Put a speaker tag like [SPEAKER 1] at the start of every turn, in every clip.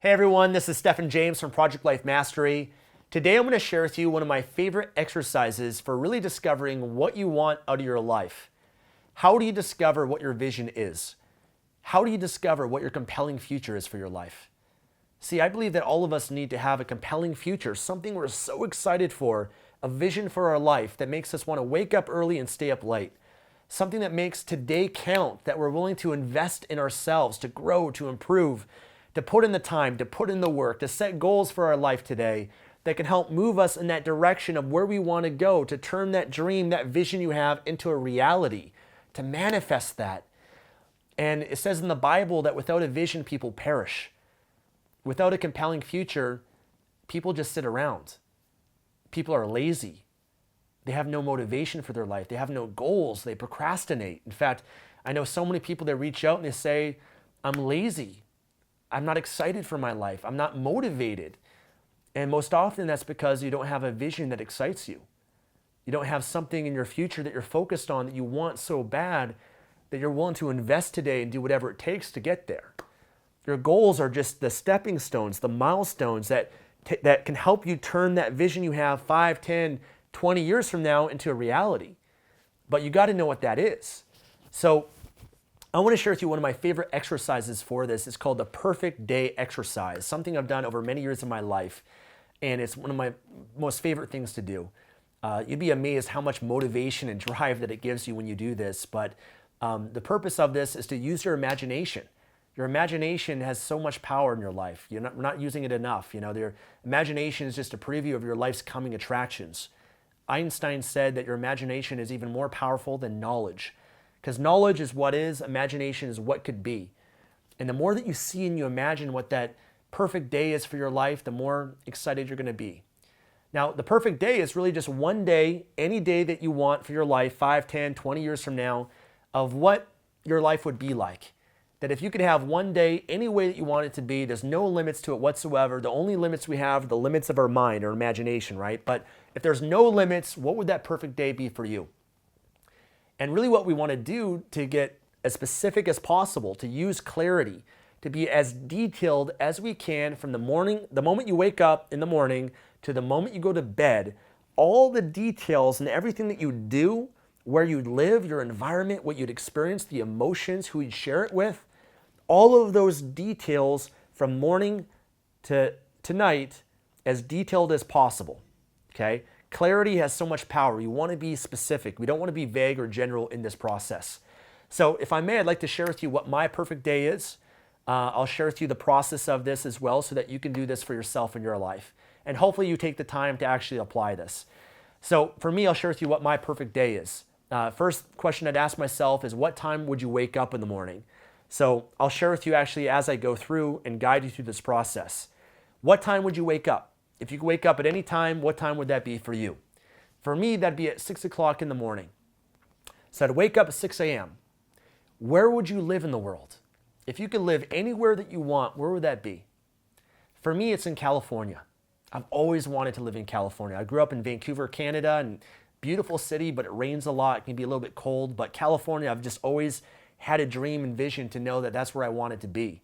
[SPEAKER 1] Hey everyone, this is Stefan James from Project Life Mastery. Today I'm going to share with you one of my favorite exercises for really discovering what you want out of your life. How do you discover what your vision is? How do you discover what your compelling future is for your life? See, I believe that all of us need to have a compelling future, something we're so excited for, a vision for our life that makes us want to wake up early and stay up late. Something that makes today count, that we're willing to invest in ourselves, to grow, to improve, to put in the time, to put in the work, to set goals for our life today that can help move us in that direction of where we want to go, to turn that dream, that vision you have into a reality, to manifest that. And it says in the Bible that without a vision, people perish. Without a compelling future, people just sit around. People are lazy. They have no motivation for their life. They have no goals. They procrastinate. In fact, I know so many people that reach out and they say, I'm lazy. I'm not excited for my life. I'm not motivated. And most often that's because you don't have a vision that excites you. You don't have something in your future that you're focused on that you want so bad that you're willing to invest today and do whatever it takes to get there. Your goals are just the stepping stones, the milestones that can help you turn that vision you have 5, 10, 20 years from now into a reality. But you got to know what that is. So I want to share with you one of my favorite exercises for this. It's called the perfect day exercise, something I've done over many years of my life. And it's one of my most favorite things to do. You'd be amazed how much motivation and drive that it gives you when you do this. But the purpose of this is to use your imagination. Your imagination has so much power in your life. We're not using it enough. Your imagination is just a preview of your life's coming attractions. Einstein said that your imagination is even more powerful than knowledge. Because knowledge is what is, imagination is what could be. And the more that you see and you imagine what that perfect day is for your life, the more excited you're going to be. Now, the perfect day is really just one day, any day that you want for your life, 5, 10, 20 years from now, of what your life would be like. That if you could have one day any way that you want it to be, there's no limits to it whatsoever. The only limits we have are the limits of our mind or imagination, right? But if there's no limits, what would that perfect day be for you? And really what we want to do to get as specific as possible, to use clarity, to be as detailed as we can from the moment you wake up in the morning to the moment you go to bed, all the details and everything that you do, where you live, your environment, what you'd experience, the emotions, who you'd share it with, all of those details from morning to night, as detailed as possible, okay? Clarity has so much power. You want to be specific. We don't want to be vague or general in this process. So if I may, I'd like to share with you what my perfect day is. I'll share with you the process of this as well so that you can do this for yourself in your life. And hopefully you take the time to actually apply this. So for me, I'll share with you what my perfect day is. First question I'd ask myself is, what time would you wake up in the morning? So I'll share with you actually as I go through and guide you through this process. What time would you wake up? If you could wake up at any time, what time would that be for you? For me, that'd be at 6 o'clock in the morning. So I'd wake up at 6 a.m. Where would you live in the world? If you could live anywhere that you want, where would that be? For me, it's in California. I've always wanted to live in California. I grew up in Vancouver, Canada, and beautiful city, but it rains a lot. It can be a little bit cold. But California, I've just always had a dream and vision to know that that's where I wanted to be.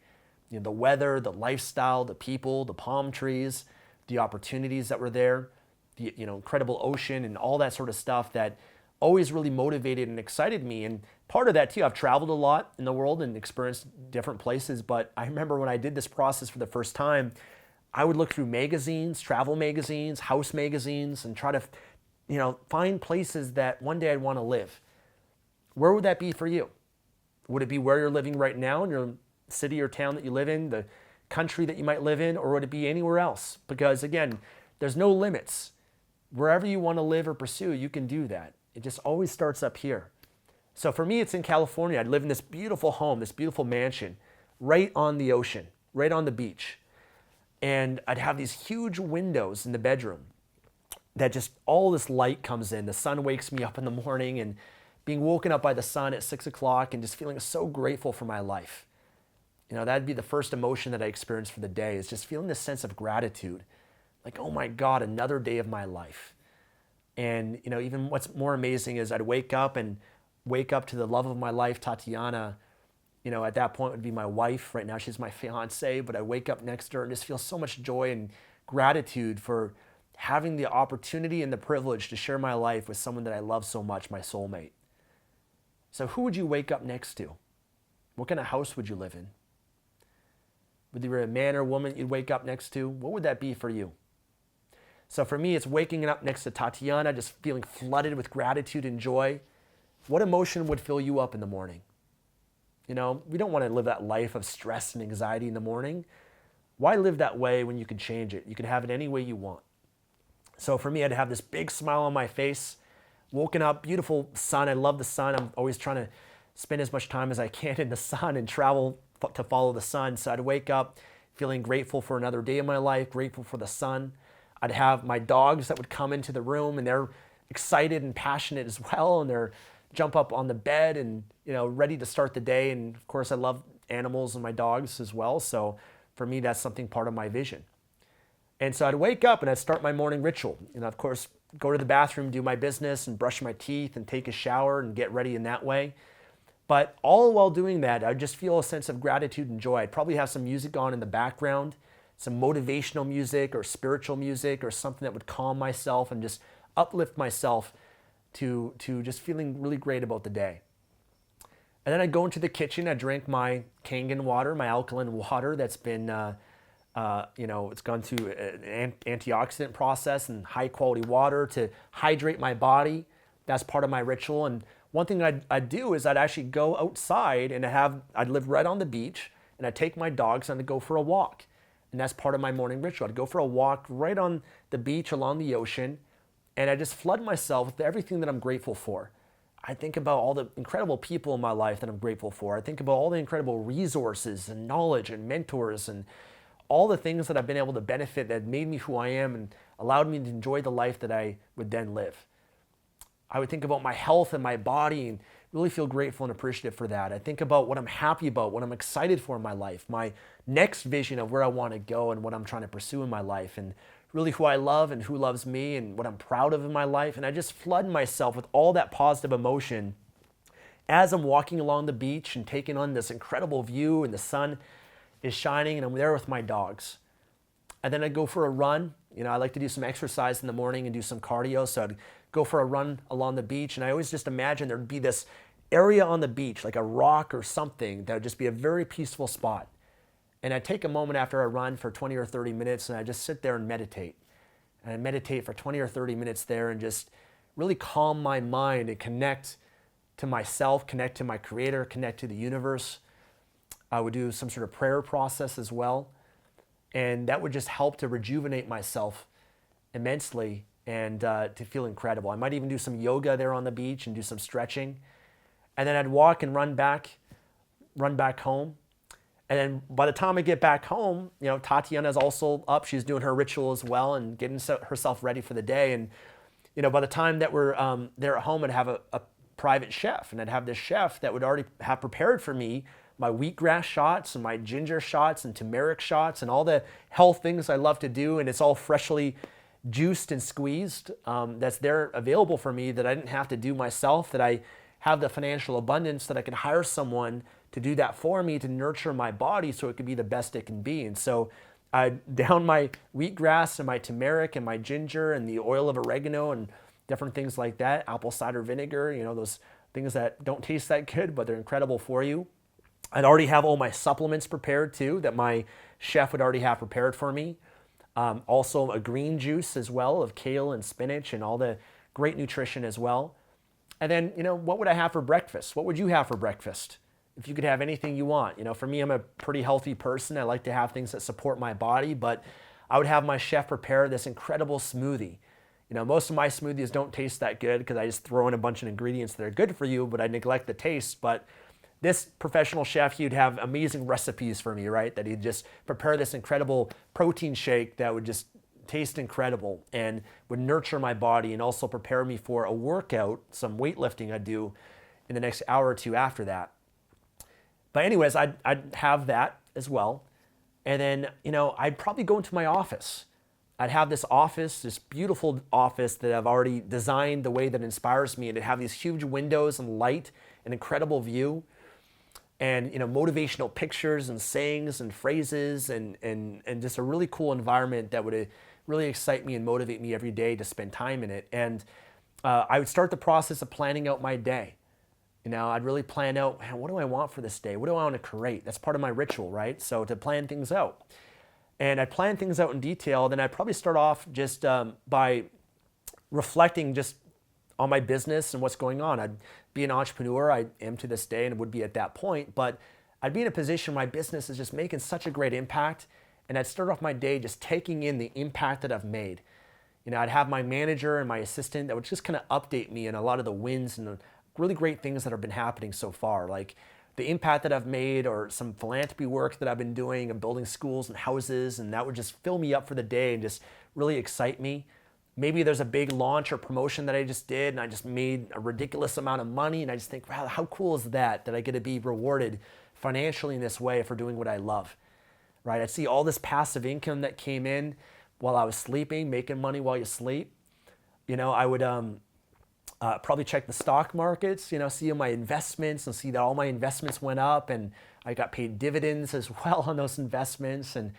[SPEAKER 1] The weather, the lifestyle, the people, the palm trees, the opportunities that were there, the incredible ocean and all that sort of stuff that always really motivated and excited me. And part of that too, I've traveled a lot in the world and experienced different places, but I remember when I did this process for the first time, I would look through magazines, travel magazines, house magazines, and try to find places that one day I'd want to live. Where would that be for you? Would it be where you're living right now in your city or town that you live in, the country that you might live in, or would it be anywhere else? Because again, there's no limits. Wherever you want to live or pursue, you can do that. It just always starts up here. So for me, it's in California. I'd live in this beautiful home, this beautiful mansion, right on the ocean, right on the beach. And I'd have these huge windows in the bedroom that just all this light comes in. The sun wakes me up in the morning, and being woken up by the sun at 6 o'clock and just feeling so grateful for my life. That'd be the first emotion that I experienced for the day, is just feeling this sense of gratitude. Like, oh my God, another day of my life. And, even what's more amazing is I'd wake up to the love of my life, Tatiana, At that point would be my wife. Right now she's my fiance, but I wake up next to her and just feel so much joy and gratitude for having the opportunity and the privilege to share my life with someone that I love so much, my soulmate. So who would you wake up next to? What kind of house would you live in? Whether you're a man or woman you'd wake up next to, what would that be for you? So for me, it's waking up next to Tatiana, just feeling flooded with gratitude and joy. What emotion would fill you up in the morning? We don't want to live that life of stress and anxiety in the morning. Why live that way when you can change it? You can have it any way you want. So for me, I'd have this big smile on my face, woken up, beautiful sun. I love the sun. I'm always trying to spend as much time as I can in the sun and travel to follow the sun. So I'd wake up feeling grateful for another day of my life, grateful for the sun. I'd have my dogs that would come into the room, and they're excited and passionate as well, and they're jump up on the bed and ready to start the day. And of course I love animals and my dogs as well, so for me that's something part of my vision. And so I'd wake up and I'd start my morning ritual, of course go to the bathroom, do my business and brush my teeth and take a shower and get ready in that way. But all while doing that, I'd just feel a sense of gratitude and joy. I'd probably have some music on in the background, some motivational music or spiritual music or something that would calm myself and just uplift myself to just feeling really great about the day. And then I'd go into the kitchen, I'd drink my Kangen water, my alkaline water that's been, it's gone through an antioxidant process and high quality water to hydrate my body. That's part of my ritual. And one thing I'd do is I'd actually go outside and I'd live right on the beach and I'd take my dogs and I'd go for a walk. And that's part of my morning ritual. I'd go for a walk right on the beach along the ocean. And I just flood myself with everything that I'm grateful for. I think about all the incredible people in my life that I'm grateful for. I think about all the incredible resources and knowledge and mentors and all the things that I've been able to benefit that made me who I am and allowed me to enjoy the life that I would then live. I would think about my health and my body and really feel grateful and appreciative for that. I think about what I'm happy about, what I'm excited for in my life, my next vision of where I want to go and what I'm trying to pursue in my life, and really who I love and who loves me and what I'm proud of in my life. And I just flood myself with all that positive emotion as I'm walking along the beach and taking on this incredible view and the sun is shining and I'm there with my dogs. And then I'd go for a run. I like to do some exercise in the morning and do some cardio. So I'd go for a run along the beach. And I always just imagine there'd be this area on the beach, like a rock or something, that would just be a very peaceful spot. And I'd take a moment after I run for 20 or 30 minutes and I just sit there and meditate. And I meditate for 20 or 30 minutes there and just really calm my mind and connect to myself, connect to my creator, connect to the universe. I would do some sort of prayer process as well. And that would just help to rejuvenate myself immensely and to feel incredible. I might even do some yoga there on the beach and do some stretching. And then I'd walk and run back home. And then by the time I get back home, Tatiana's also up. She's doing her ritual as well and getting herself ready for the day. And, by the time that we're there at home, I'd have a private chef. And I'd have this chef that would already have prepared for me my wheatgrass shots and my ginger shots and turmeric shots and all the health things I love to do. And it's all freshly juiced and squeezed. That's there available for me that I didn't have to do myself, that I have the financial abundance that I can hire someone to do that for me, to nurture my body so it could be the best it can be. And so I down my wheatgrass and my turmeric and my ginger and the oil of oregano and different things like that, apple cider vinegar, those things that don't taste that good, but they're incredible for you. I'd already have all my supplements prepared too, that my chef would already have prepared for me. Also a green juice as well of kale and spinach and all the great nutrition as well. And then, what would I have for breakfast? What would you have for breakfast? If you could have anything you want. For me, I'm a pretty healthy person. I like to have things that support my body, but I would have my chef prepare this incredible smoothie. Most of my smoothies don't taste that good because I just throw in a bunch of ingredients that are good for you, but I neglect the taste. But this professional chef, he'd have amazing recipes for me, right? That he'd just prepare this incredible protein shake that would just taste incredible and would nurture my body and also prepare me for a workout, some weightlifting I'd do in the next hour or two after that. But anyways, I'd have that as well. And then, I'd probably go into my office. I'd have this office, this beautiful office that I've already designed the way that inspires me, and it'd have these huge windows and light, an incredible view. and motivational pictures and sayings and phrases and just a really cool environment that would really excite me and motivate me every day to spend time in it. And I would start the process of planning out my day. I'd really plan out, man, what do I want for this day? What do I want to create? That's part of my ritual, right? So to plan things out. And I'd plan things out in detail. Then I'd probably start off just by reflecting just on my business and what's going on. I'd be an entrepreneur. I am to this day and would be at that point. But I'd be in a position where my business is just making such a great impact. And I'd start off my day just taking in the impact that I've made. I'd have my manager and my assistant that would just kind of update me on a lot of the wins and the really great things that have been happening so far, like the impact that I've made or some philanthropy work that I've been doing and building schools and houses, and that would just fill me up for the day and just really excite me. Maybe there's a big launch or promotion that I just did and I just made a ridiculous amount of money, and I just think, wow, how cool is that I get to be rewarded financially in this way for doing what I love, right? I see all this passive income that came in while I was sleeping, making money while you sleep. I would probably check the stock markets, see my investments and see that all my investments went up, and I got paid dividends as well on those investments, and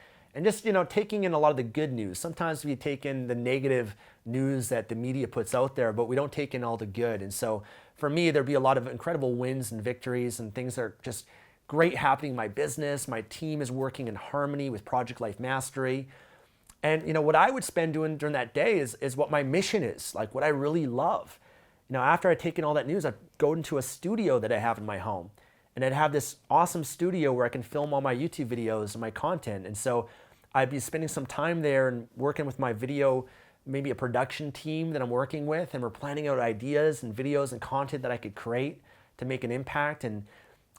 [SPEAKER 1] just taking in a lot of the good news. Sometimes we take in the negative news that the media puts out there, but we don't take in all the good. And so for me, there'd be a lot of incredible wins and victories and things that are just great happening in my business. My team is working in harmony with Project Life Mastery. And what I would spend doing during that day is what my mission is, like what I really love. After I'd taken all that news, I'd go into a studio that I have in my home. And I'd have this awesome studio where I can film all my YouTube videos and my content. And so I'd be spending some time there and working with my video, maybe a production team that I'm working with. And we're planning out ideas and videos and content that I could create to make an impact. And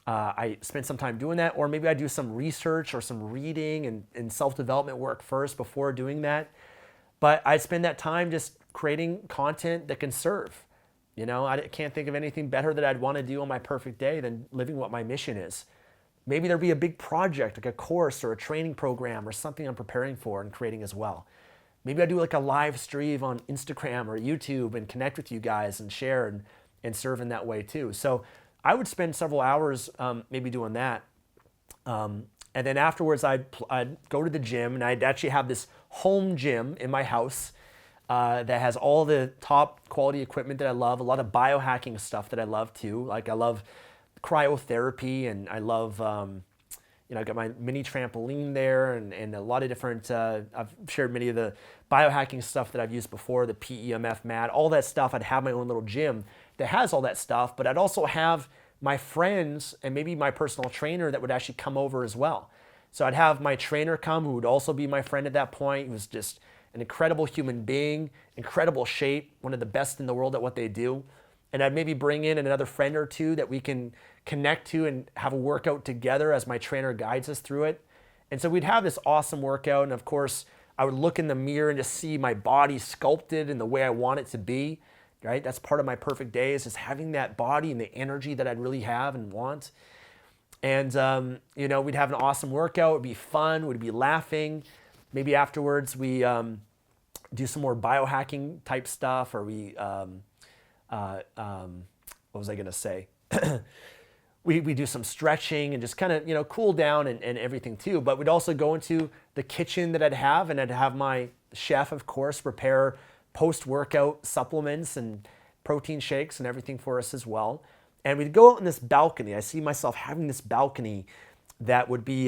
[SPEAKER 1] I spend some time doing that. Or maybe I do some research or some reading and self-development work first before doing that. But I spend that time just creating content that can serve. I can't think of anything better that I'd want to do on my perfect day than living what my mission is. Maybe there'd be a big project, like a course or a training program or something I'm preparing for and creating as well. Maybe I do like a live stream on Instagram or YouTube and connect with you guys and share and serve in that way too. So I would spend several hours maybe doing that. And then afterwards, I'd go to the gym, and I'd actually have this home gym in my house that has all the top quality equipment that I love, a lot of biohacking stuff that I love too. Like I love cryotherapy, and I love, I got my mini trampoline there and a lot of different, I've shared many of the biohacking stuff that I've used before, the PEMF mat, all that stuff. I'd have my own little gym that has all that stuff, but I'd also have my friends and maybe my personal trainer that would actually come over as well. So I'd have my trainer come, who would also be my friend at that point. He was just an incredible human being, incredible shape, one of the best in the world at what they do. And I'd maybe bring in another friend or two that we can connect to and have a workout together as my trainer guides us through it. And so we'd have this awesome workout. And of course, I would look in the mirror and just see my body sculpted in the way I want it to be, right? That's part of my perfect day, is just having that body and the energy that I'd really have and want. And, we'd have an awesome workout. It'd be fun. We'd be laughing. Maybe afterwards we do some more biohacking type stuff, or we, what was I going to say? we do some stretching and just kind of, cool down and everything too. But we'd also go into the kitchen that I'd have, and I'd have my chef, of course, prepare post-workout supplements and protein shakes and everything for us as well. And we'd go out on this balcony. I see myself having this balcony that would be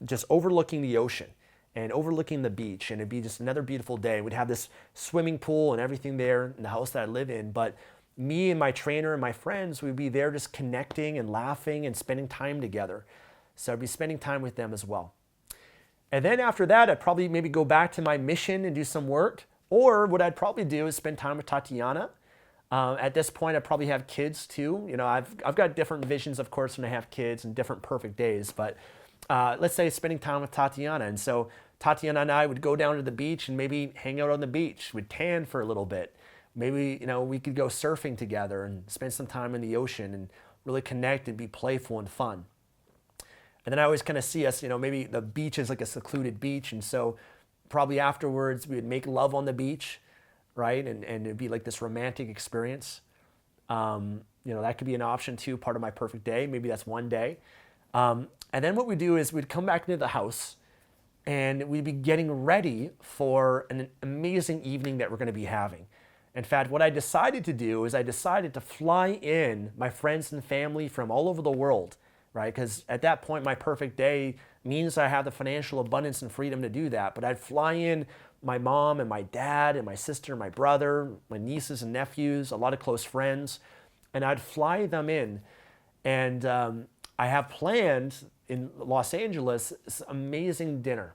[SPEAKER 1] just overlooking the ocean and overlooking the beach, and it'd be just another beautiful day. We'd have this swimming pool and everything there in the house that I live in, but me and my trainer and my friends, we'd be there just connecting and laughing and spending time together. So I'd be spending time with them as well. And then after that, I'd probably maybe go back to my mission and do some work, or what I'd probably do is spend time with Tatiana. At this point, I probably have kids too. I've got different visions, of course, when I have kids and different perfect days, but let's say spending time with Tatiana. And so Tatiana and I would go down to the beach and maybe hang out on the beach. We'd tan for a little bit. Maybe, we could go surfing together and spend some time in the ocean and really connect and be playful and fun. And then I always kind of see us, maybe the beach is like a secluded beach. And so probably afterwards we would make love on the beach, right? And it'd be like this romantic experience. that could be an option too, part of my perfect day. Maybe that's one day. And then what we do is we'd come back into the house and we'd be getting ready for an amazing evening that we're going to be having. In fact, what I decided to do is I decided to fly in my friends and family from all over the world, right? Because at that point, my perfect day means I have the financial abundance and freedom to do that. But I'd fly in my mom and my dad and my sister, my brother, my nieces and nephews, a lot of close friends, and I'd fly them in. And I have planned in Los Angeles this amazing dinner.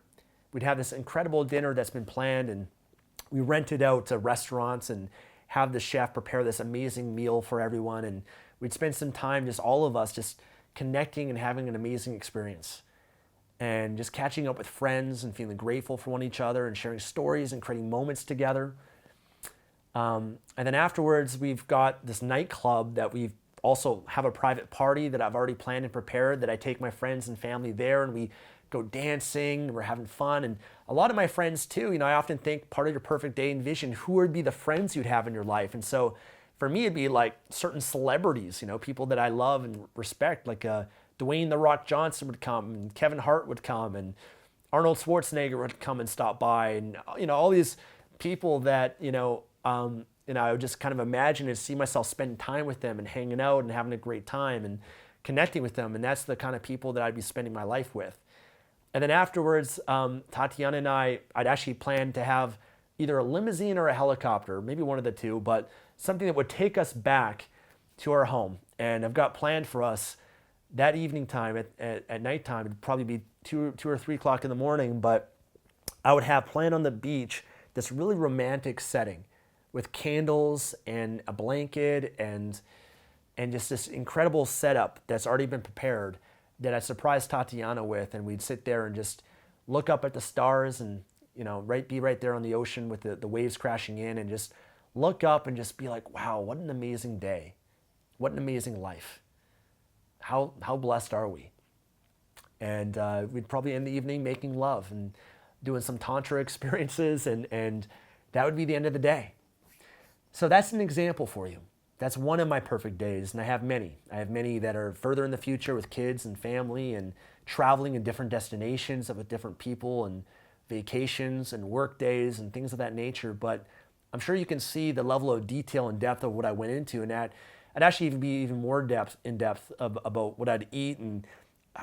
[SPEAKER 1] We'd have this incredible dinner that's been planned, and we rented out to restaurants and have the chef prepare this amazing meal for everyone. And we'd spend some time, just all of us, just connecting and having an amazing experience. And just catching up with friends and feeling grateful for one each other and sharing stories and creating moments together. And then afterwards, we've got this nightclub that we also have a private party that I've already planned and prepared, that I take my friends and family there and we go dancing, we're having fun. And a lot of my friends too, I often think part of your perfect day and vision, who would be the friends you'd have in your life? And so for me, it'd be like certain celebrities, people that I love and respect, like Dwayne "The Rock" Johnson would come, and Kevin Hart would come, and Arnold Schwarzenegger would come and stop by, and all these people that I would just kind of imagine and see myself spending time with them and hanging out and having a great time and connecting with them, and that's the kind of people that I'd be spending my life with. And then afterwards, Tatiana and I'd actually planned to have either a limousine or a helicopter, maybe one of the two, but something that would take us back to our home. And I've got planned for us that evening time at nighttime. It'd probably be 2 or 3 o'clock in the morning, but I would have planned on the beach this really romantic setting with candles and a blanket and just this incredible setup that's already been prepared that I surprised Tatiana with. And we'd sit there and just look up at the stars and be right there on the ocean with the waves crashing in, and just look up and just be like, wow, what an amazing day. What an amazing life. How blessed are we? And we'd probably end the evening making love and doing some tantra experiences, and that would be the end of the day. So that's an example for you. That's one of my perfect days, and I have many. I have many that are further in the future with kids and family and traveling in different destinations with different people and vacations and work days and things of that nature. But I'm sure you can see the level of detail and depth of what I went into, and that I'd actually even be even more in depth about what I'd eat and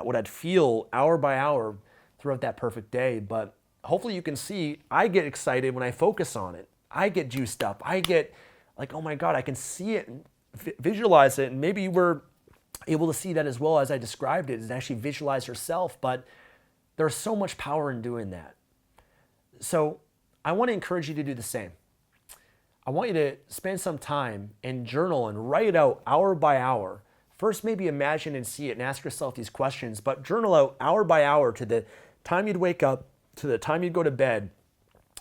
[SPEAKER 1] what I'd feel hour by hour throughout that perfect day. But hopefully you can see I get excited when I focus on it. I get juiced up. I get like, oh my God, I can see it and visualize it. And maybe you were able to see that as well as I described it, and actually visualize yourself. But there's so much power in doing that. So I want to encourage you to do the same. I want you to spend some time and journal and write it out hour by hour. First, maybe imagine and see it and ask yourself these questions, but journal out hour by hour to the time you'd wake up, to the time you'd go to bed,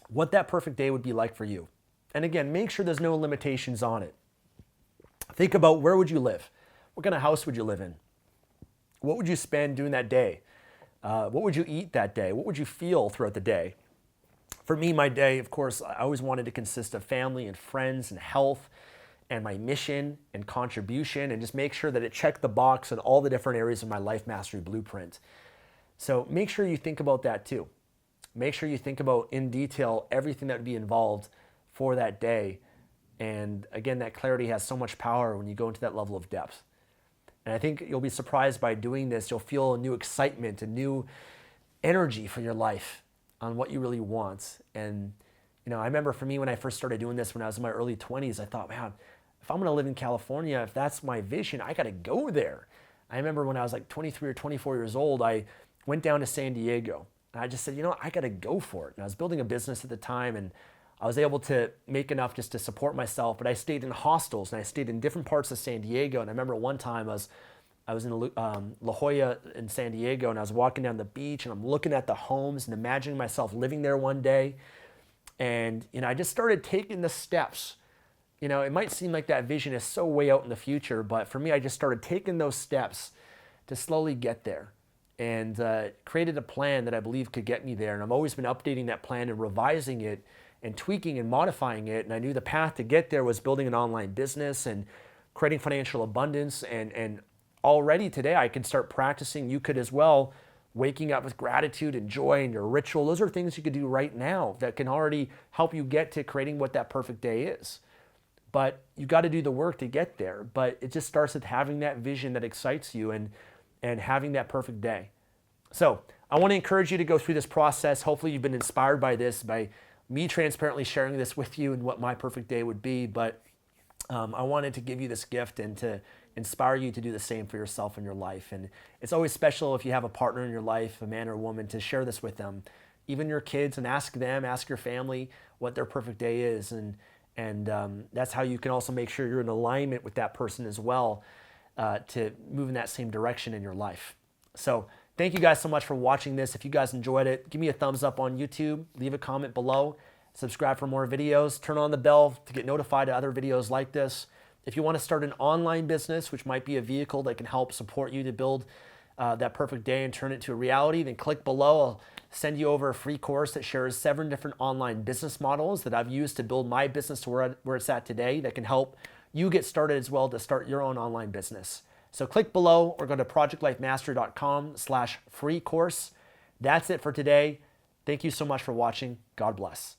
[SPEAKER 1] what that perfect day would be like for you. And again, make sure there's no limitations on it. Think about, where would you live? What kind of house would you live in? What would you spend doing that day? What would you eat that day? What would you feel throughout the day? For me, my day, of course, I always wanted to consist of family and friends and health and my mission and contribution, and just make sure that it checked the box in all the different areas of my life mastery blueprint. So make sure you think about that too. Make sure you think about in detail everything that would be involved for that day. And again, that clarity has so much power when you go into that level of depth. And I think you'll be surprised by doing this. You'll feel a new excitement, a new energy for your life on what you really want. And I remember for me, when I first started doing this when I was in my early 20s, I thought, man, if I'm gonna live in California, if that's my vision, I gotta go there. I remember when I was like 23 or 24 years old, I went down to San Diego. And I just said, I gotta go for it. And I was building a business at the time, and I was able to make enough just to support myself, but I stayed in hostels and I stayed in different parts of San Diego. And I remember one time I was in La Jolla in San Diego, and I was walking down the beach, and I'm looking at the homes and imagining myself living there one day. And I just started taking the steps. It might seem like that vision is so way out in the future, but for me, I just started taking those steps to slowly get there, and created a plan that I believe could get me there. And I've always been updating that plan and revising it and tweaking and modifying it. And I knew the path to get there was building an online business and creating financial abundance. And already today I can start practicing. You could as well. Waking up with gratitude and joy and your ritual. Those are things you could do right now that can already help you get to creating what that perfect day is. But you got to do the work to get there. But it just starts with having that vision that excites you and having that perfect day. So I want to encourage you to go through this process. Hopefully you've been inspired by this, by me transparently sharing this with you and what my perfect day would be. But I wanted to give you this gift and to inspire you to do the same for yourself in your life. And it's always special if you have a partner in your life, a man or a woman, to share this with them, even your kids, and ask them, ask your family what their perfect day is. And that's how you can also make sure you're in alignment with that person as well, to move in that same direction in your life. So thank you guys so much for watching this. If you guys enjoyed it, give me a thumbs up on YouTube, leave a comment below, subscribe for more videos, turn on the bell to get notified of other videos like this. If you want to start an online business, which might be a vehicle that can help support you to build that perfect day and turn it to a reality, then click below. I'll send you over a free course that shares 7 different online business models that I've used to build my business to where it's at today, that can help you get started as well to start your own online business. So click below or go to projectlifemastery.com/free course. That's it for today. Thank you so much for watching. God bless.